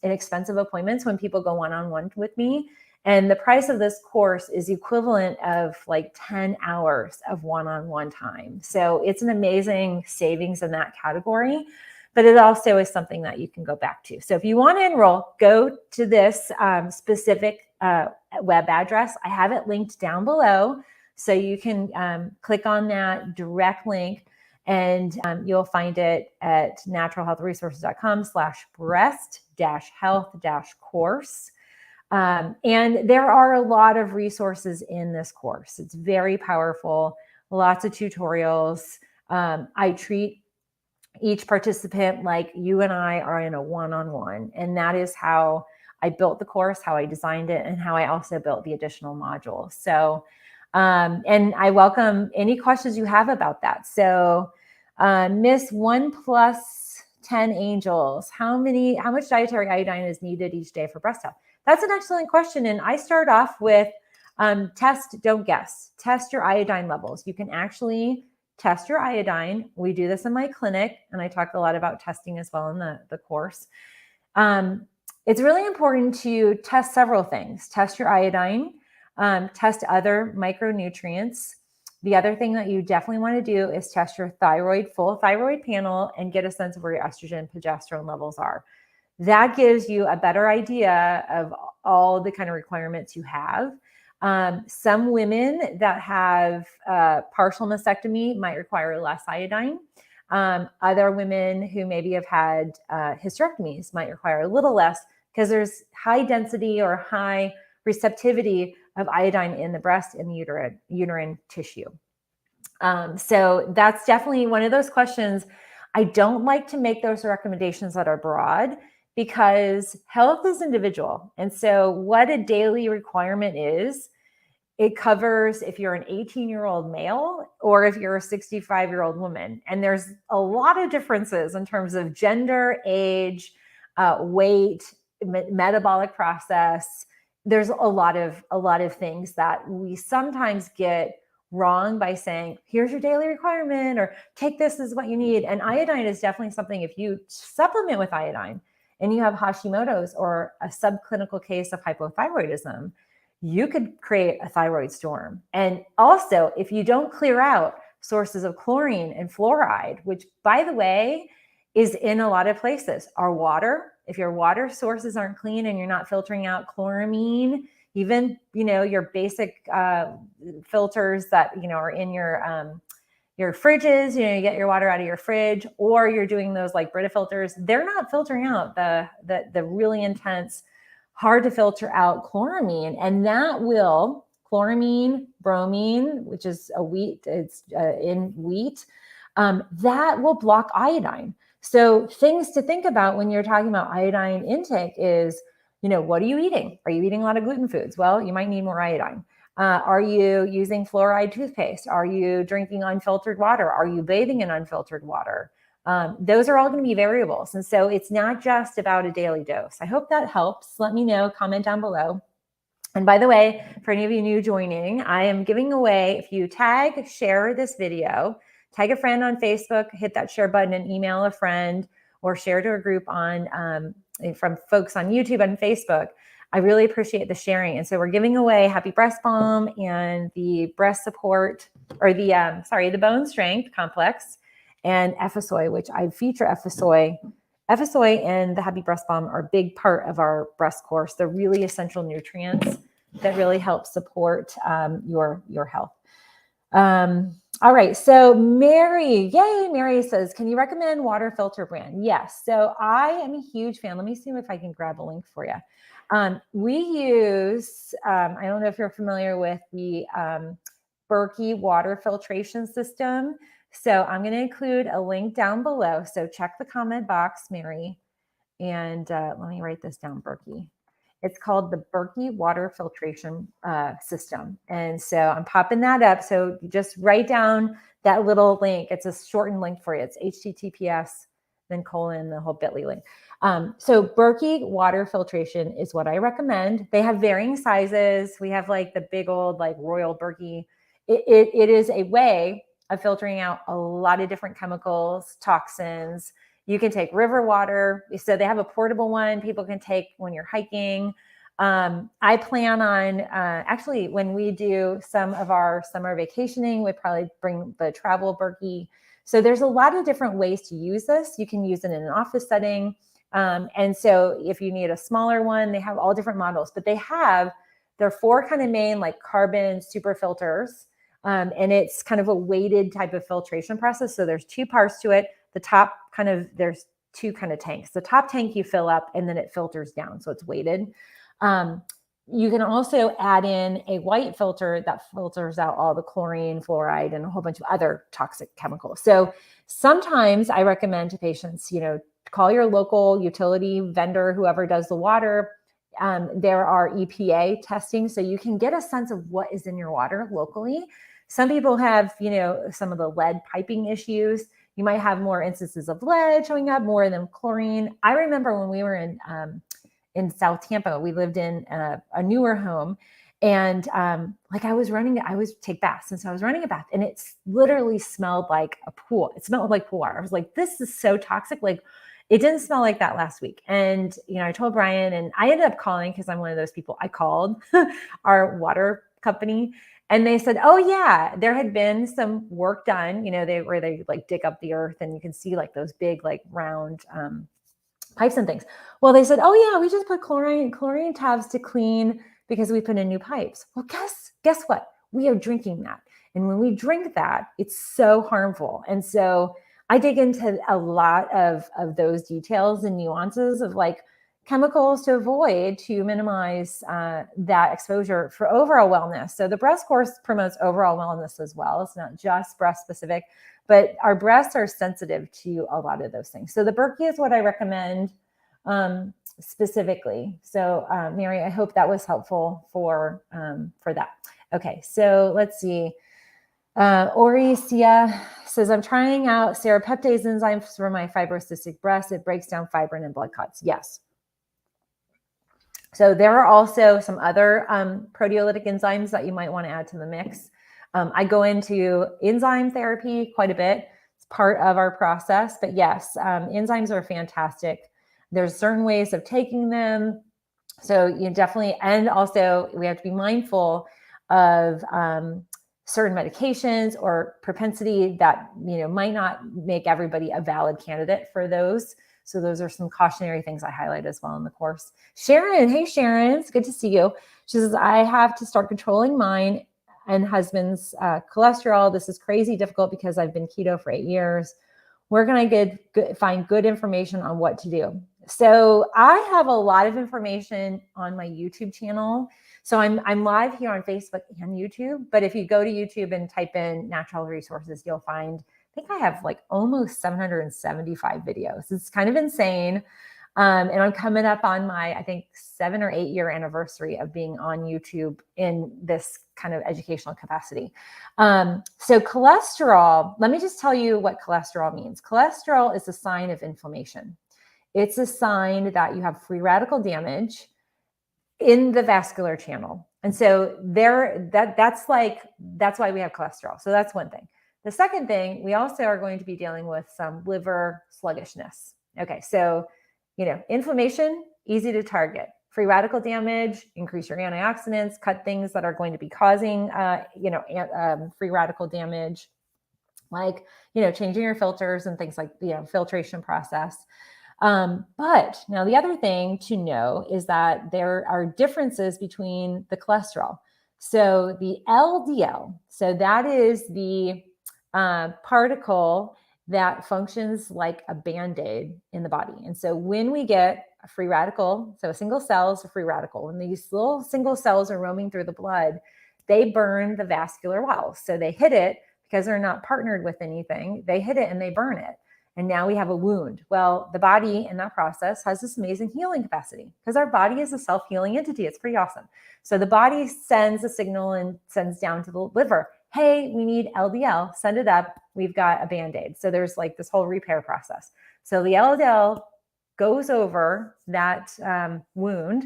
inexpensive appointments when people go one-on-one with me. And the price of this course is equivalent of like 10 hours of one-on-one time. So it's an amazing savings in that category, but it also is something that you can go back to. So if you want to enroll, go to this specific web address. I have it linked down below. So you can click on that direct link, and you'll find it at naturalhealthresources.com/breast-health-course. And there are a lot of resources in this course. It's very powerful, lots of tutorials. I treat each participant like you and I are in a one-on-one. And that is how I built the course, how I designed it, and how I also built the additional modules. So, and I welcome any questions you have about that. So, Miss 1+10 Angels, how much dietary iodine is needed each day for breast health? That's an excellent question. And I start off with test, don't guess. Test your iodine levels. You can actually test your iodine. We do this in my clinic, and I talk a lot about testing as well in the course. It's really important to test several things. Test your iodine, test other micronutrients. The other thing that you definitely want to do is test your full thyroid panel, and get a sense of where your estrogen and progesterone levels are. That gives you a better idea of all the kind of requirements you have. Some women that have partial mastectomy might require less iodine. Other women who maybe have had hysterectomies might require a little less, because there's high density or high receptivity of iodine in the breast and the uterine tissue. So that's definitely one of those questions. I don't like to make those recommendations that are broad, because health is individual. And so what a daily requirement is, it covers if you're an 18-year-old male or if you're a 65-year-old woman. And there's a lot of differences in terms of gender, age, weight, metabolic process. There's a lot of things that we sometimes get wrong by saying, here's your daily requirement, or take this is what you need. And iodine is definitely something, if you supplement with iodine and you have Hashimoto's or a subclinical case of hypothyroidism, you could create a thyroid storm. And also, if you don't clear out sources of chlorine and fluoride, which, by the way, is in a lot of places. Our water, if your water sources aren't clean and you're not filtering out chloramine, even, your basic filters that, are in your fridges, you get your water out of your fridge, or you're doing those like Brita filters, they're not filtering out the really intense, hard to filter out chloramine. And that will, chloramine, bromine, which is it's in wheat, that will block iodine. So things to think about when you're talking about iodine intake is, what are you eating? Are you eating a lot of gluten foods? Well, you might need more iodine. Are you using fluoride toothpaste? Are you drinking unfiltered water? Are you bathing in unfiltered water? Those are all going to be variables. And so it's not just about a daily dose. I hope that helps. Let me know, comment down below. And by the way, for any of you new joining, I am giving away, if you share this video, tag a friend on Facebook, hit that share button and email a friend, or share to a group from folks on YouTube and Facebook. I really appreciate the sharing. And so we're giving away Happy Breast Balm and the breast support, or the bone strength complex, and Ephisoy, which I feature Ephisoy. Ephisoy and the Happy Breast Balm are a big part of our breast course. They're really essential nutrients that really help support your health. All right. So Mary, yay, Mary says, can you recommend water filter brand? Yes. So I am a huge fan. Let me see if I can grab a link for you. We use, I don't know if you're familiar with the Berkey water filtration system. So I'm going to include a link down below. So check the comment box, Mary. And let me write this down, Berkey. It's called the Berkey water filtration system. And so I'm popping that up. So you just write down that little link. It's a shortened link for you. It's HTTPS, then colon, the whole bit.ly link. So Berkey water filtration is what I recommend. They have varying sizes. We have like the big old like Royal Berkey. It is a way of filtering out a lot of different chemicals, toxins. You can take river water. So they have a portable one people can take when you're hiking. I plan on, actually, when we do some of our summer vacationing, we probably bring the travel Berkey. So there's a lot of different ways to use this. You can use it in an office setting. And so if you need a smaller one, they have all different models, but there are 4 kind of main like carbon super filters. And it's kind of a weighted type of filtration process. So there's 2 parts to it. The top there's 2 kind of tanks. The top tank you fill up and then it filters down. So it's weighted. You can also add in a white filter that filters out all the chlorine, fluoride, and a whole bunch of other toxic chemicals. So sometimes I recommend to patients, call your local utility vendor, whoever does the water. There are EPA testing, so you can get a sense of what is in your water locally. Some people have, some of the lead piping issues. You might have more instances of lead showing up more than chlorine. I remember when we were in South Tampa, we lived in a newer home, and I would take baths, and so I was running a bath, and it literally smelled like a pool. It smelled like pool water. I was like, this is so toxic. Like, it didn't smell like that last week. And I told Brian, and I ended up calling because I'm one of those people. I called our water company. And they said, oh yeah, there had been some work done, where they like dig up the earth and you can see like those big, like round pipes and things. Well, they said, oh yeah, we just put chlorine tabs to clean because we put in new pipes. Well, guess what? We are drinking that. And when we drink that, it's so harmful. And so I dig into a lot of those details and nuances of like chemicals to avoid to minimize that exposure for overall wellness. So the breast course promotes overall wellness as well. It's not just breast specific, but our breasts are sensitive to a lot of those things. So the Berkey is what I recommend specifically. So Mary, I hope that was helpful for that. Okay, so let's see. Oricia says, I'm trying out serrapeptase enzymes for my fibrocystic breast. It breaks down fibrin and blood clots. Yes. So there are also some other proteolytic enzymes that you might want to add to the mix. I go into enzyme therapy quite a bit. It's part of our process, but yes, enzymes are fantastic. There's certain ways of taking them. So you definitely, and also we have to be mindful of certain medications or propensity that, might not make everybody a valid candidate for those. So those are some cautionary things I highlight as well in the course. Sharon, hey Sharon, it's good to see you. She says, I have to start controlling mine and husband's cholesterol. This is crazy difficult because I've been keto for 8 years. Where can I find good information on what to do? So I have a lot of information on my YouTube channel. So I'm live here on Facebook and YouTube, but if you go to YouTube and type in natural resources, you'll find, I think I have like almost 775 videos. It's kind of insane. And I'm coming up on my, I think 7 or 8 year anniversary of being on YouTube in this kind of educational capacity. So cholesterol, let me just tell you what cholesterol means. Cholesterol is a sign of inflammation. It's a sign that you have free radical damage in the vascular channel. And so that's why we have cholesterol. So that's one thing. The second thing, we also are going to be dealing with some liver sluggishness. Okay, so inflammation, easy to target. free radical damage, increase your antioxidants, cut things that are going to be causing, free radical damage, like, changing your filters and things like the filtration process. But now the other thing to know is that there are differences between the cholesterol. So the LDL, so that is the particle that functions like a Band-Aid in the body. And so when we get a free radical, so a single cell is a free radical, when these little single cells are roaming through the blood, they burn the vascular walls. So they hit it because they're not partnered with anything. They hit it and they burn it. And now we have a wound. Well, the body in that process has this amazing healing capacity because our body is a self-healing entity. It's pretty awesome. So the body sends a signal and sends down to the liver, hey, we need LDL, send it up. We've got a Band-Aid. So there's like this whole repair process. So the LDL goes over that wound,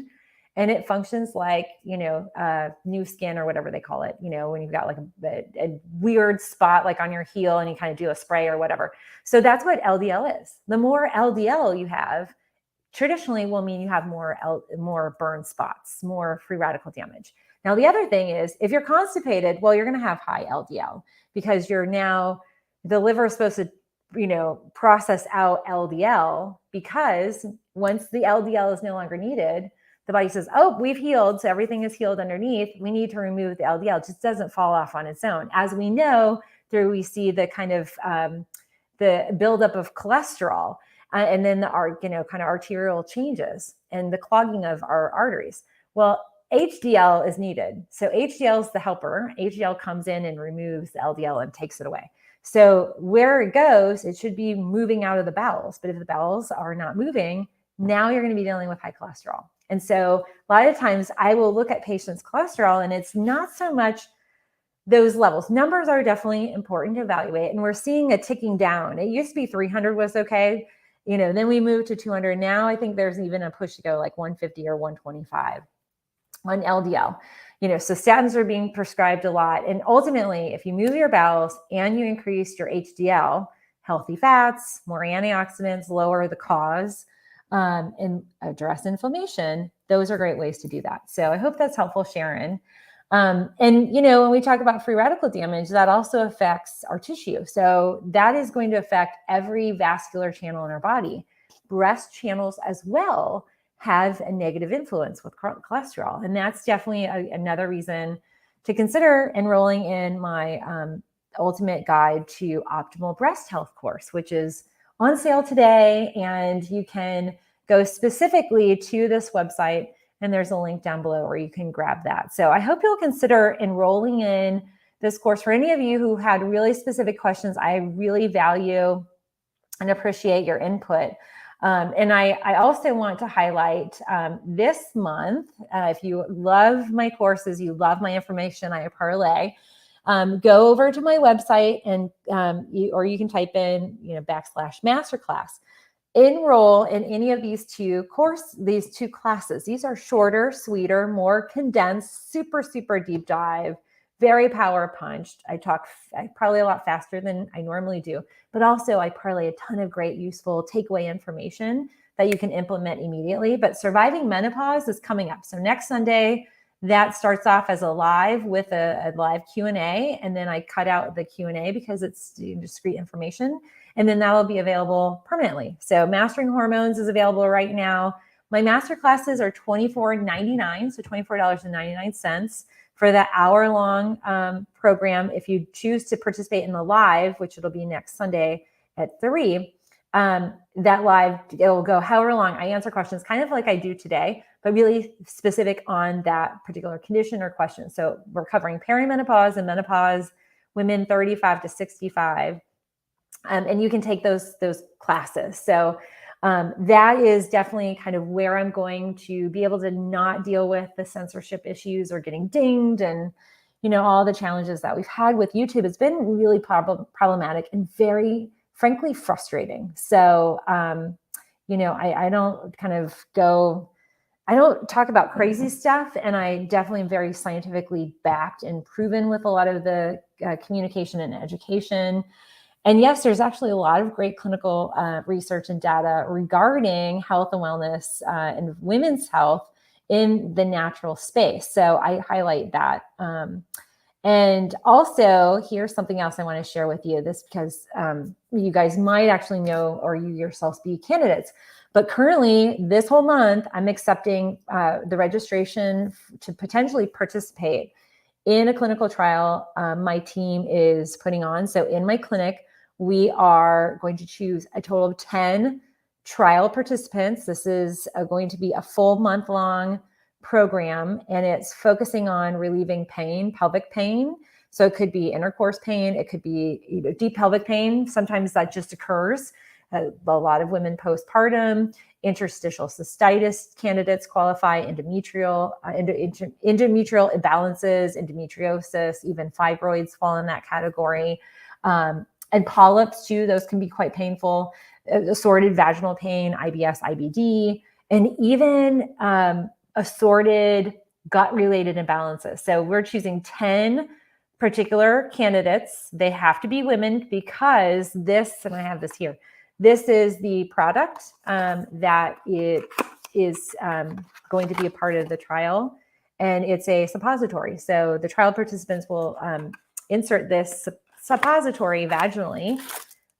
and it functions like, new skin or whatever they call it, when you've got like a weird spot like on your heel and you kind of do a spray or whatever. So that's what LDL is. The more LDL you have, traditionally will mean you have more burn spots, more free radical damage. Now, the other thing is if you're constipated, well, you're going to have high LDL because the liver is supposed to, process out LDL, because once the LDL is no longer needed, the body says, oh, we've healed. So everything is healed underneath. We need to remove the LDL. It just doesn't fall off on its own. As we know, we see the kind of the buildup of cholesterol and then the kind of arterial changes and the clogging of our arteries. Well, HDL is needed. So HDL is the helper. HDL comes in and removes the LDL and takes it away. So where it goes, it should be moving out of the bowels. But if the bowels are not moving, now you're going to be dealing with high cholesterol. And so a lot of times I will look at patients' cholesterol, and it's not so much those levels. Numbers are definitely important to evaluate, and we're seeing a ticking down. It used to be 300 was okay. Then we moved to 200. Now I think there's even a push to go like 150 or 125 on LDL. So statins are being prescribed a lot. And ultimately, if you move your bowels and you increase your HDL, healthy fats, more antioxidants, lower the cause, and address inflammation, those are great ways to do that. So I hope that's helpful, Sharon. And, when we talk about free radical damage, that also affects our tissue. So that is going to affect every vascular channel in our body. Breast channels as well have a negative influence with cholesterol. And that's definitely another reason to consider enrolling in my ultimate guide to optimal breast health course, which is on sale today. And you can go specifically to this website, and there's a link down below where you can grab that. So I hope you'll consider enrolling in this course. For any of you who had really specific questions, I really value and appreciate your input. And I also want to highlight this month, if you love my courses, you love my information, I parlay, go over to my website and you can type in, /masterclass. Enroll in any of these two classes. These are shorter, sweeter, more condensed, super, super deep dive, very power punched. I probably a lot faster than I normally do, but also I parlay a ton of great, useful takeaway information that you can implement immediately. But surviving menopause is coming up. So next Sunday, that starts off as a live with a live Q&A. And then I cut out the Q&A because it's discrete information. And then that'll be available permanently. So Mastering Hormones is available right now. My master classes are $24.99, so $24.99 for that hour-long program. If you choose to participate in the live, which it'll be next Sunday at 3, that live, it'll go however long. I answer questions kind of like I do today, but really specific on that particular condition or question. So we're covering perimenopause and menopause, women 35 to 65. And you can take those classes. So that is definitely kind of where I'm going to be able to not deal with the censorship issues or getting dinged and, all the challenges that we've had with YouTube. It's been really problematic and very, frankly, frustrating. So, I don't talk about crazy stuff, and I definitely am very scientifically backed and proven with a lot of the communication and education. And yes, there's actually a lot of great clinical research and data regarding health and wellness and women's health in the natural space. So I highlight that. And also, here's something else I want to share with you, this because you guys might actually know, or you yourselves be candidates. But currently, this whole month, I'm accepting the registration to potentially participate in a clinical trial my team is putting on. So in my clinic, we are going to choose a total of 10 trial participants. This is going to be a full month-long program, and it's focusing on relieving pain, pelvic pain. So it could be intercourse pain, it could be deep pelvic pain. Sometimes that just occurs. A lot of women postpartum, interstitial cystitis candidates qualify, endometrial imbalances, endometriosis, even fibroids fall in that category. And polyps too, those can be quite painful. Assorted vaginal pain, IBS, IBD, and even assorted gut-related imbalances. So we're choosing 10 particular candidates. They have to be women because this, and I have this here, this is the product that it is going to be a part of the trial, and it's a suppository. So the trial participants will insert this suppository vaginally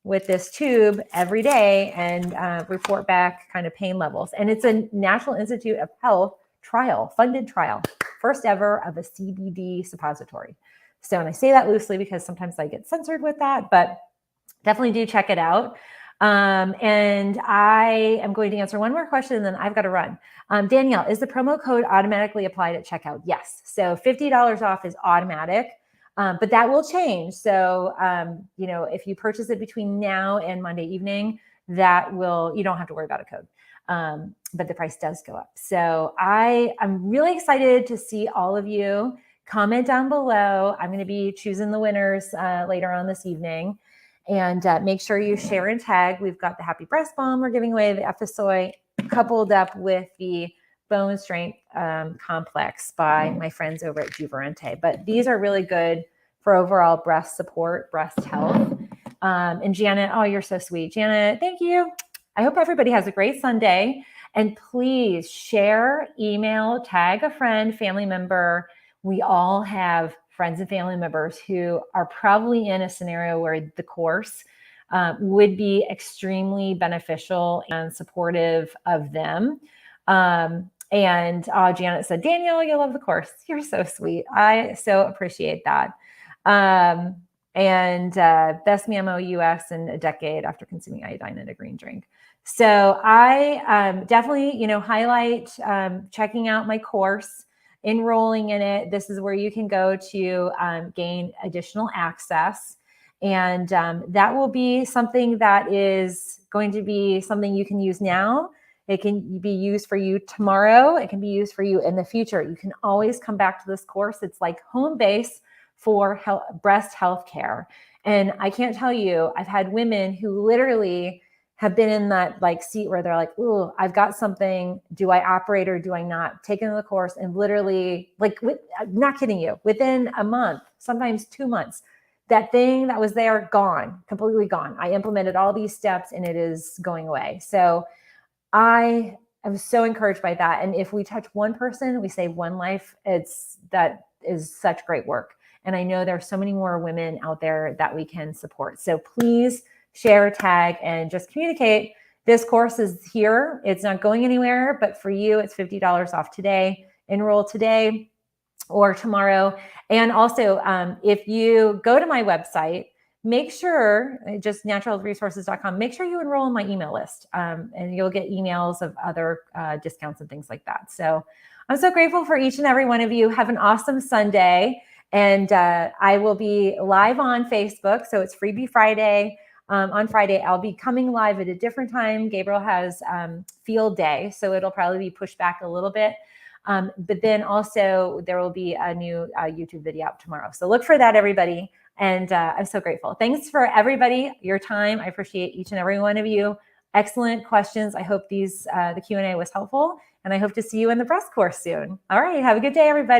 with this tube every day and report back kind of pain levels. And it's a National Institute of Health trial, funded trial, first ever of a CBD suppository. So, and I say that loosely because sometimes I get censored with that, but definitely do check it out. And I am going to answer one more question and then I've got to run. Danielle, is the promo code automatically applied at checkout? Yes. So $50 off is automatic. But that will change. So, if you purchase it between now and Monday evening, you don't have to worry about a code. But the price does go up. So I'm really excited to see all of you. Comment down below. I'm going to be choosing the winners later on this evening. And make sure you share and tag. We've got the Happy Breast Balm we're giving away, the FSOI, coupled up with the Bone Strength Complex by my friends over at Juverente. But these are really good for overall breast support, breast health. And Janet, oh, you're so sweet. Janet, thank you. I hope everybody has a great Sunday. And please share, email, tag a friend, family member. We all have friends and family members who are probably in a scenario where the course would be extremely beneficial and supportive of them. And Janet said, Danielle, you love the course. You're so sweet. I so appreciate that. Best mammo US in a decade after consuming iodine in a green drink. So I definitely, highlight checking out my course, enrolling in it. This is where you can go to gain additional access. And that will be something that is going to be something you can use now. It can be used for you tomorrow. It can be used for you in the future. You can always come back to this course. It's like home base for breast health care. And I can't tell you, I've had women who literally have been in that seat where they're like, "Ooh, I've got something. Do I operate or do I not?" Taking the course and literally, I'm not kidding you, within a month, sometimes 2 months, that thing that was there, gone, completely gone. I implemented all these steps and it is going away. So I am so encouraged by that. And if we touch one person, we save one life. That is such great work. And I know there are so many more women out there that we can support. So please share, tag, and just communicate. This course is here. It's not going anywhere, but for you, it's $50 off today. Enroll today or tomorrow. And also, if you go to my website, make sure, just naturalresources.com, make sure you enroll in my email list, and you'll get emails of other discounts and things like that. So I'm so grateful for each and every one of you. Have an awesome Sunday. And I will be live on Facebook. So it's Freebie Friday. On Friday, I'll be coming live at a different time. Gabriel has field day, so it'll probably be pushed back a little bit. But then also there will be a new YouTube video out tomorrow. So look for that, everybody. And I'm so grateful. Thanks for everybody, your time. I appreciate each and every one of you. Excellent questions. I hope the Q&A was helpful, and I hope to see you in the breast course soon. All right. Have a good day, everybody.